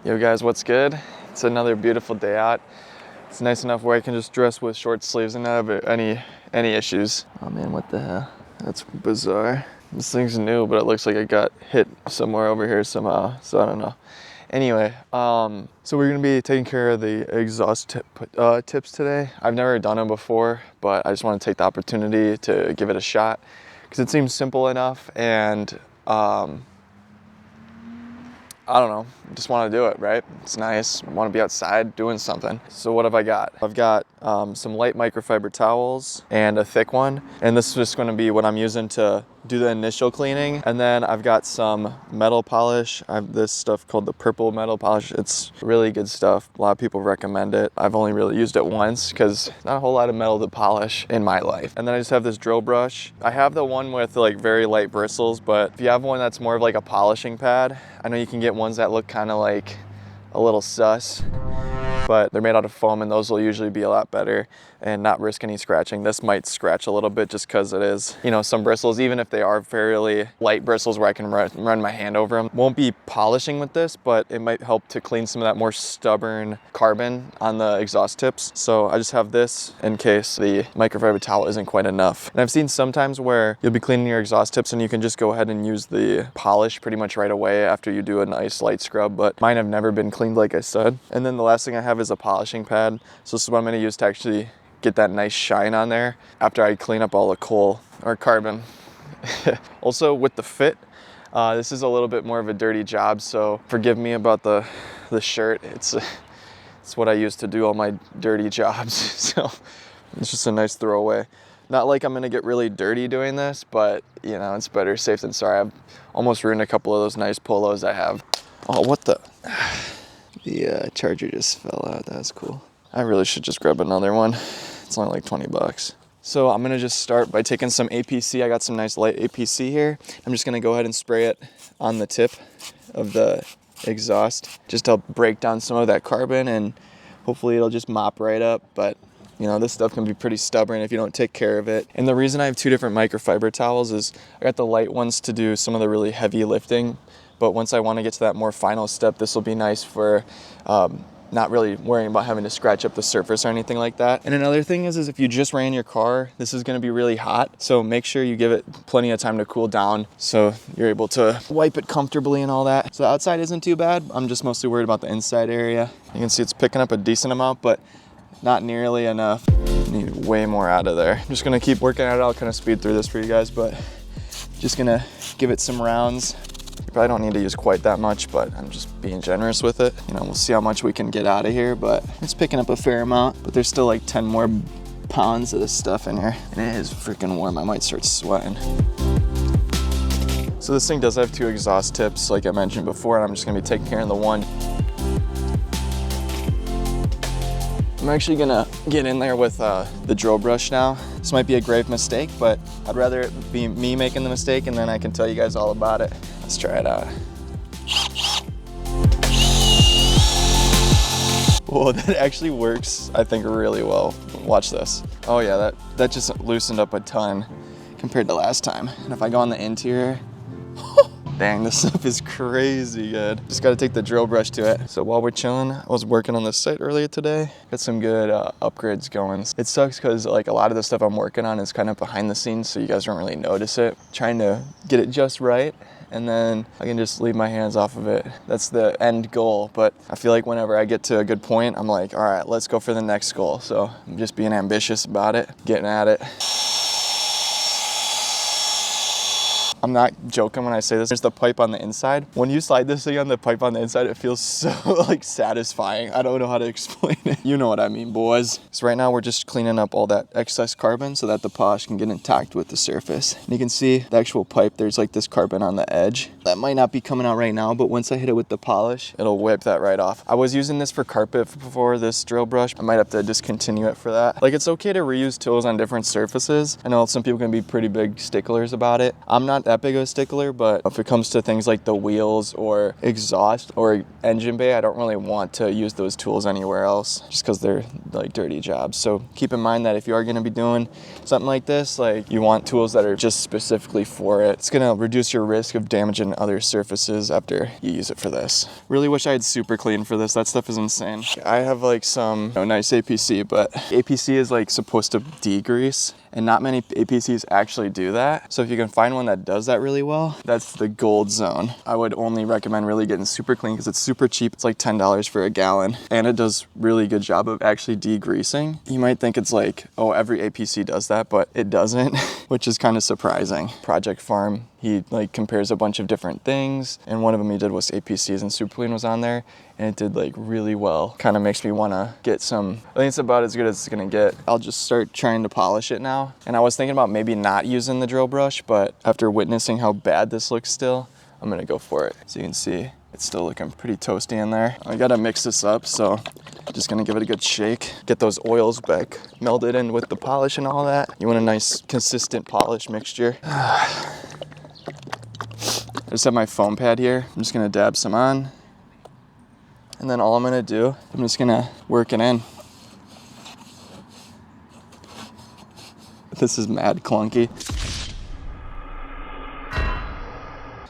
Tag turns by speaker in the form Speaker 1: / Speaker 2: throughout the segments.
Speaker 1: Yo guys, what's good? It's another beautiful day out. It's nice enough where I can just dress with short sleeves and not have any issues. Oh man, what the hell? That's bizarre. This thing's new, but it looks like it got hit somewhere over here somehow, so I don't know. Anyway, so we're gonna be taking care of the exhaust tips today. I've never done them before, but I just want to take the opportunity to give it a shot because it seems simple enough, and I don't know, just want to do it, right? It's nice, I want to be outside doing something. So what have I got? I've got some light microfiber towels and a thick one. And this is just going to be what I'm using to do the initial cleaning. And then I've got some metal polish. I have this stuff called the purple metal polish. It's really good stuff. A lot of people recommend it. I've only really used it once because not a whole lot of metal to polish in my life. And then I just have this drill brush. I have the one with like very light bristles, but if you have one that's more of like a polishing pad, I know you can get ones that look kind of like a little sus, but they're made out of foam and those will usually be a lot better and not risk any scratching. This might scratch a little bit just because it is, you know, some bristles, even if they are fairly light bristles where I can run my hand over them. Won't be polishing with this, but it might help to clean some of that more stubborn carbon on the exhaust tips. So I just have this in case the microfiber towel isn't quite enough. And I've seen sometimes where you'll be cleaning your exhaust tips and you can just go ahead and use the polish pretty much right away after you do a nice light scrub, but mine have never been cleaned like I said. And then the last thing I have is a polishing pad. So this is what I'm gonna use to actually get that nice shine on there after I clean up all the coal or carbon. Also with the fit, this is a little bit more of a dirty job, so forgive me about the shirt. It's what I use to do all my dirty jobs. So it's just a nice throwaway. Not like I'm gonna get really dirty doing this, but you know, it's better safe than sorry. I've almost ruined a couple of those nice polos I have. Oh, what the? The charger just fell out. That's cool. I really should just grab another one. It's only like 20 bucks. So I'm gonna just start by taking some APC. I got some nice light APC here. I'm just gonna go ahead and spray it on the tip of the exhaust just to help break down some of that carbon, and hopefully it'll just mop right up. But you know, this stuff can be pretty stubborn if you don't take care of it. And the reason I have two different microfiber towels is I got the light ones to do some of the really heavy lifting, but once I want to get to that more final step, this will be nice for not really worrying about having to scratch up the surface or anything like that. And another thing is if you just ran your car, this is gonna be really hot. So make sure you give it plenty of time to cool down so you're able to wipe it comfortably and all that. So the outside isn't too bad. I'm just mostly worried about the inside area. You can see it's picking up a decent amount, but not nearly enough. Need way more out of there. I'm just gonna keep working at it. I'll kind of speed through this for you guys, but just gonna give it some rounds. You probably don't need to use quite that much, but I'm just being generous with it. You know, we'll see how much we can get out of here, but it's picking up a fair amount, but there's still like 10 more pounds of this stuff in here. And it is freaking warm. I might start sweating. So this thing does have two exhaust tips, like I mentioned before, and I'm just gonna be taking care of the one. I'm actually gonna get in there with the drill brush now. This might be a grave mistake, but I'd rather it be me making the mistake and then I can tell you guys all about it. Let's try it out. Whoa, that actually works, I think, really well. Watch this. Oh yeah, that just loosened up a ton compared to last time. And if I go on the interior, dang, this stuff is crazy good. Just gotta take the drill brush to it. So while we're chilling, I was working on this site earlier today. Got some good upgrades going. It sucks because like a lot of the stuff I'm working on is kind of behind the scenes, so you guys don't really notice it. Trying to get it just right, and then I can just leave my hands off of it. That's the end goal, but I feel like whenever I get to a good point, I'm like, all right, let's go for the next goal. So I'm just being ambitious about it, getting at it. I'm not joking when I say this. There's the pipe on the inside. When you slide this thing on the pipe on the inside, it feels so like satisfying. I don't know how to explain it. You know what I mean, boys. So right now we're just cleaning up all that excess carbon so that the polish can get intact with the surface. And you can see the actual pipe, there's like this carbon on the edge. That might not be coming out right now, but once I hit it with the polish, it'll wipe that right off. I was using this for carpet before this drill brush. I might have to discontinue it for that. Like, it's okay to reuse tools on different surfaces. I know some people can be pretty big sticklers about it. I'm not that big of a stickler, but if it comes to things like the wheels or exhaust or engine bay, I don't really want to use those tools anywhere else just because they're like dirty jobs. So keep in mind that if you are going to be doing something like this, like you want tools that are just specifically for it. It's going to reduce your risk of damaging other surfaces after you use it for this. Really wish I had Super Clean for this. That stuff is insane. I have like some nice APC, but APC is like supposed to degrease, and not many APCs actually do that. So if you can find one that does that really well, that's the gold zone. I would only recommend really getting Super Clean because it's super cheap. It's like $10 for a gallon, and it does really good job of actually degreasing. You might think it's like, oh, every APC does that, but it doesn't, which is kind of surprising. Project Farm, he like compares a bunch of different things, and one of them he did was APCs, and Super Clean was on there, and it did like really well. Kind of makes me want to get some. I think it's about as good as it's gonna get. I'll just start trying to polish it now. And I was thinking about maybe not using the drill brush, but after witnessing how bad this looks still, I'm gonna go for it. So you can see it's still looking pretty toasty in there. I gotta mix this up, so just gonna give it a good shake. Get those oils back melded in with the polish and all that. You want a nice consistent polish mixture. I just have my foam pad here. I'm just gonna dab some on. And then all I'm gonna do, I'm just gonna work it in. This is mad clunky.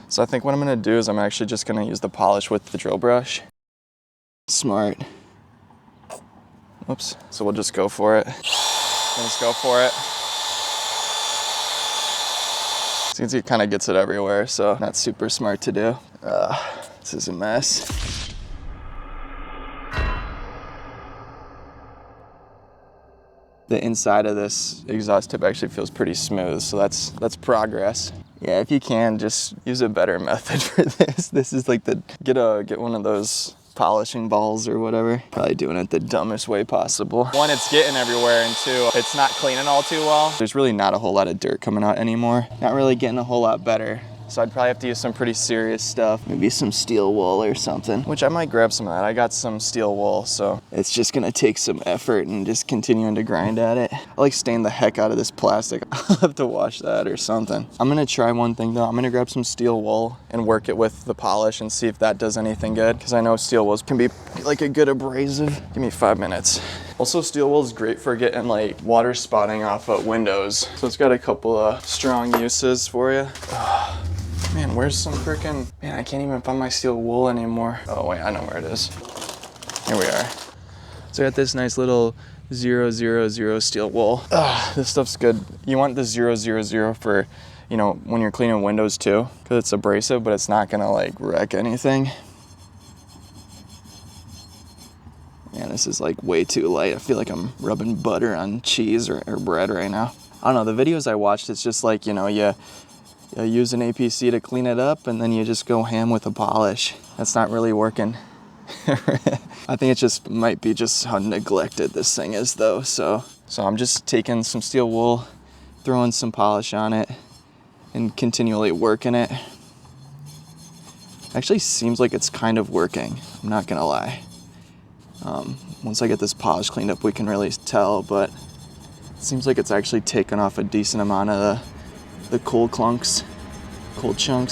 Speaker 1: So I think what I'm gonna do is I'm actually just gonna use the polish with the drill brush. Smart. Oops. So we'll just go for it. Let's go for it. So you can see it kind of gets it everywhere, so not super smart to do. This is a mess. The inside of this exhaust tip actually feels pretty smooth, so that's progress. Yeah, if you can, just use a better method for this. This is like get one of those polishing balls or whatever. Probably doing it the dumbest way possible. One, it's getting everywhere, and two, it's not cleaning all too well. There's really not a whole lot of dirt coming out anymore. Not really getting a whole lot better. So I'd probably have to use some pretty serious stuff. Maybe some steel wool or something, which I might grab some of that. I got some steel wool, so it's just gonna take some effort and just continuing to grind at it. I like stain the heck out of this plastic. I'll have to wash that or something. I'm gonna try one thing though. I'm gonna grab some steel wool and work it with the polish and see if that does anything good. Because I know steel wool can be like a good abrasive. Give me 5 minutes. Also, steel wool is great for getting like water spotting off of windows. So it's got a couple of strong uses for you. Man, where's some freaking... Man, I can't even find my steel wool anymore. Oh, wait, I know where it is. Here we are. So I got this nice little 000 steel wool. This stuff's good. You want the 000 for, you know, when you're cleaning windows too, because it's abrasive, but it's not gonna like wreck anything. Man, this is like way too light. I feel like I'm rubbing butter on cheese or bread right now. I don't know, the videos I watched, it's just like, you know, you use an APC to clean it up, and then you just go ham with a polish. That's not really working. I think it just might be just how neglected this thing is though. So I'm just taking some steel wool, throwing some polish on it, and continually working it. Actually seems like it's kind of working, I'm not gonna lie. Once I get this polish cleaned up, we can really tell, but it seems like it's actually taken off a decent amount of the cold chunks,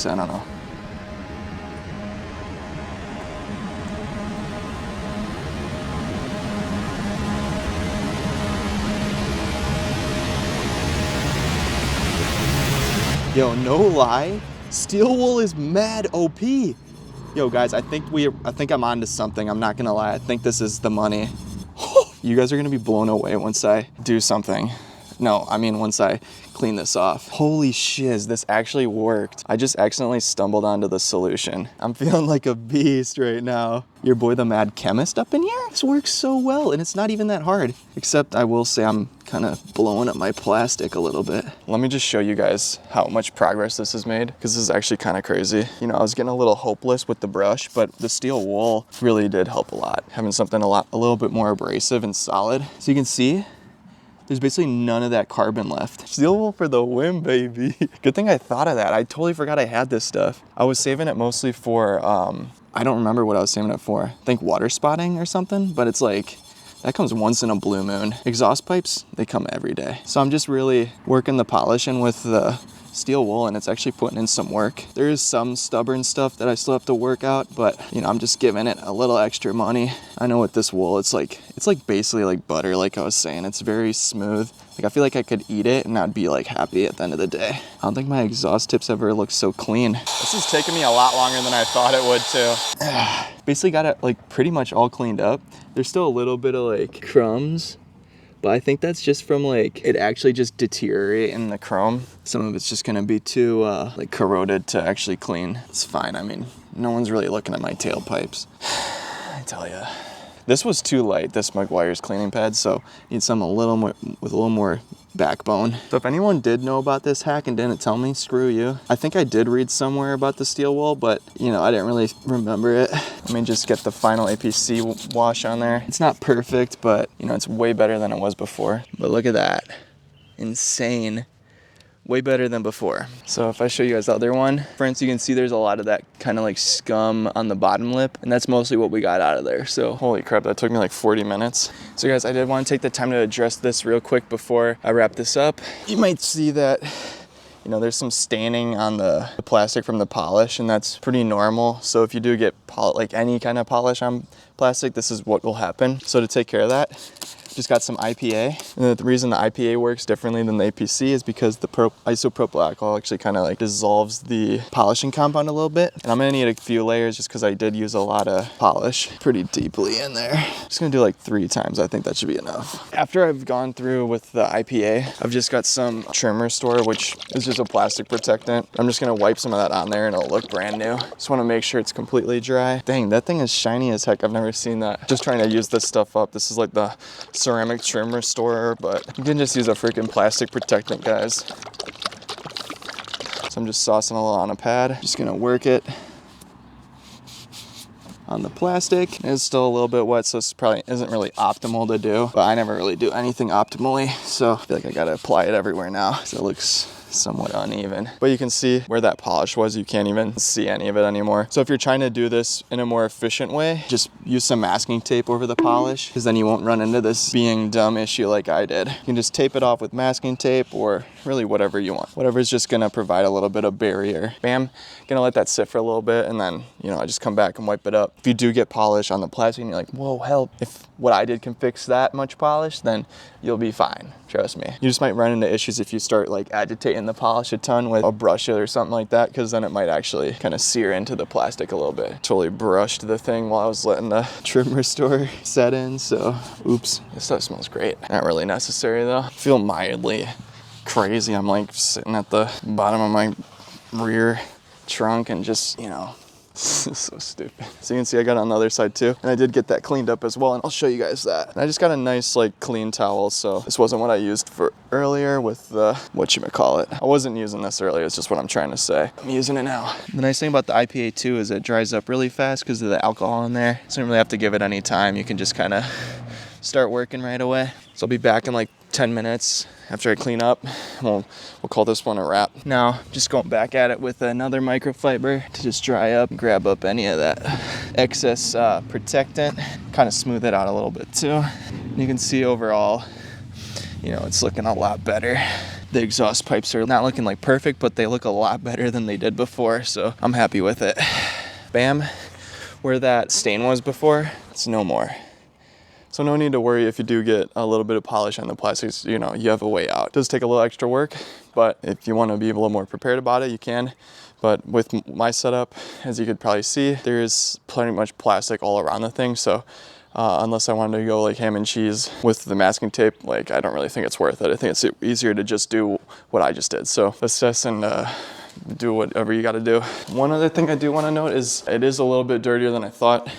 Speaker 1: I don't know. Yo, no lie, steel wool is mad OP. Yo guys, I think I'm onto something, I'm not gonna lie. I think this is the money. You guys are gonna be blown away once I do something. No, I mean once I clean this off. Holy shiz, this actually worked. I just accidentally stumbled onto the solution. I'm feeling like a beast right now. Your boy the mad chemist up in here? This works so well, and it's not even that hard. Except I will say I'm kind of blowing up my plastic a little bit. Let me just show you guys how much progress this has made, because this is actually kind of crazy. You know, I was getting a little hopeless with the brush, but the steel wool really did help a lot. Having something a little bit more abrasive and solid. So you can see, there's basically none of that carbon left. Steel wool for the win, baby. Good thing I thought of that. I totally forgot I had this stuff. I was saving it mostly for, I don't remember what I was saving it for. I think water spotting or something, but it's like, that comes once in a blue moon. Exhaust pipes, they come every day. So I'm just really working the polishing with the steel wool and it's actually putting in some work. There is some stubborn stuff that I still have to work out, but you know, I'm just giving it a little extra money. I know with this wool, it's like basically like butter, like I was saying. It's very smooth. Like I feel like I could eat it and I'd be like happy at the end of the day. I don't think my exhaust tips ever look so clean. This is taking me a lot longer than I thought it would too. Basically got it like pretty much all cleaned up. There's still a little bit of like crumbs, but I think that's just from like it actually just deteriorating the chrome. Some of it's just gonna be too like corroded to actually clean. It's fine. I mean, no one's really looking at my tailpipes. I tell you. This was too light, this Meguiar's cleaning pad, so need some a little more with a little more backbone. So if anyone did know about this hack and didn't tell me, screw you. I think I did read somewhere about the steel wool, but you know, I didn't really remember it. Let me just get the final APC wash on there. It's not perfect, but you know, it's way better than it was before. But look at that, insane. Way better than before. So if I show you guys the other one, friends, you can see there's a lot of that kind of like scum on the bottom lip, and that's mostly what we got out of there. So holy crap, that took me like 40 minutes. So guys, I did want to take the time to address this real quick before I wrap this up. You might see that, you know, there's some staining on the plastic from the polish, and that's pretty normal. So if you do get like any kind of polish on plastic, this is what will happen. So to take care of that, just got some IPA. And the reason the IPA works differently than the APC is because the isopropyl alcohol actually kind of like dissolves the polishing compound a little bit. And I'm gonna need a few layers just because I did use a lot of polish pretty deeply in there. Just gonna do like 3 times. I think that should be enough. After I've gone through with the IPA, I've just got some Trim Restore, which is just a plastic protectant. I'm just gonna wipe some of that on there and it'll look brand new. Just wanna make sure it's completely dry. Dang, that thing is shiny as heck. I've never seen that. Just trying to use this stuff up. This is like the ceramic Trim Restorer, but you can just use a freaking plastic protectant, guys. So I'm just saucing a little on a pad. Just gonna work it on the plastic. It's still a little bit wet, so this probably isn't really optimal to do, but I never really do anything optimally, so I feel like I gotta apply it everywhere now, so it looks somewhat uneven. But you can see where that polish was, you can't even see any of it anymore. So if you're trying to do this in a more efficient way, just use some masking tape over the polish, because then you won't run into this being dumb issue like I did. You can just tape it off with masking tape, or really whatever you want. Whatever's just gonna provide a little bit of barrier. Bam, gonna let that sit for a little bit, and then, you know, I just come back and wipe it up. If you do get polish on the plastic and you're like, whoa, help, if what I did can fix that much polish, then you'll be fine, trust me. You just might run into issues if you start like agitating the polish a ton with a brush or something like that, because then it might actually kind of sear into the plastic a little bit. Totally brushed the thing while I was letting the Trim Restore set in, so oops. This stuff smells great. Not really necessary though. I feel mildly crazy. I'm like sitting at the bottom of my rear trunk and just, you know, so stupid. So you can see I got it on the other side too, and I did get that cleaned up as well, and I'll show you guys that. And I just got a nice like clean towel, so this wasn't what I used for earlier with the whatchamacallit. I wasn't using this earlier, it's just what I'm trying to say. I'm using it now. The nice thing about the IPA too is it dries up really fast because of the alcohol in there, so you don't really have to give it any time. You can just kind of start working right away. So I'll be back in like 10 minutes after I clean up. We'll call this one a wrap. Now, just going back at it with another microfiber to just dry up, grab up any of that excess protectant, kind of smooth it out a little bit too. And you can see overall, you know, it's looking a lot better. The exhaust pipes are not looking like perfect, but they look a lot better than they did before, so I'm happy with it. Bam, where that stain was before, it's no more. So no need to worry if you do get a little bit of polish on the plastics, you know, you have a way out. It does take a little extra work, but if you want to be a little more prepared about it, you can. But with my setup, as you could probably see, there's pretty much plastic all around the thing. So unless I wanted to go like ham and cheese with the masking tape, like I don't really think it's worth it. I think it's easier to just do what I just did. So assess and do whatever you got to do. One other thing I do want to note is it is a little bit dirtier than I thought.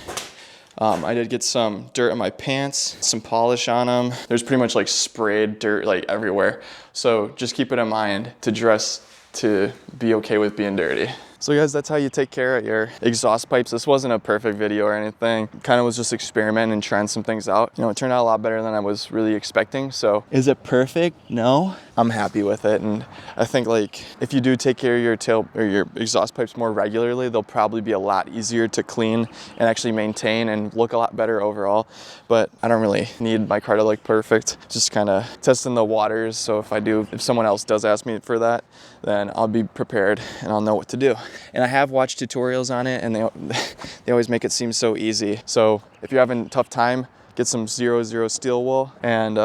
Speaker 1: I did get some dirt on my pants, some polish on them. There's pretty much like sprayed dirt like everywhere. So just keep it in mind to dress to be okay with being dirty. So guys, that's how you take care of your exhaust pipes. This wasn't a perfect video or anything. Kind of was just experimenting and trying some things out. You know, it turned out a lot better than I was really expecting. So is it perfect? No. I'm happy with it. And I think like if you do take care of your tail or your exhaust pipes more regularly, they'll probably be a lot easier to clean and actually maintain and look a lot better overall. But I don't really need my car to look perfect. Just kind of testing the waters. So if someone else does ask me for that, then I'll be prepared and I'll know what to do. And I have watched tutorials on it, and they always make it seem so easy. So if you're having a tough time, get some 00 steel wool and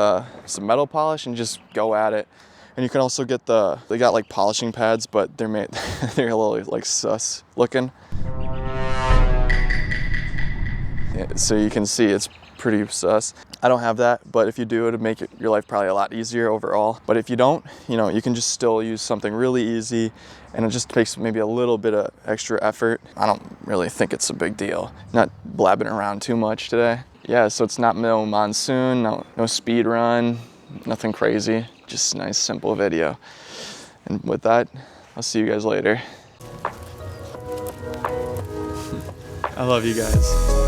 Speaker 1: some metal polish and just go at it. And you can also get they got like polishing pads, but they're a little like sus looking. Yeah, so you can see it's pretty sus. I don't have that, but if you do, it'll make your life probably a lot easier overall. But if you don't, you can just still use something really easy, and it just takes maybe a little bit of extra effort. I don't really think it's a big deal. Not blabbing around too much today. Yeah, so it's not no monsoon, no speed run, nothing crazy, just a nice simple video. And with that, I'll see you guys later. I love you guys.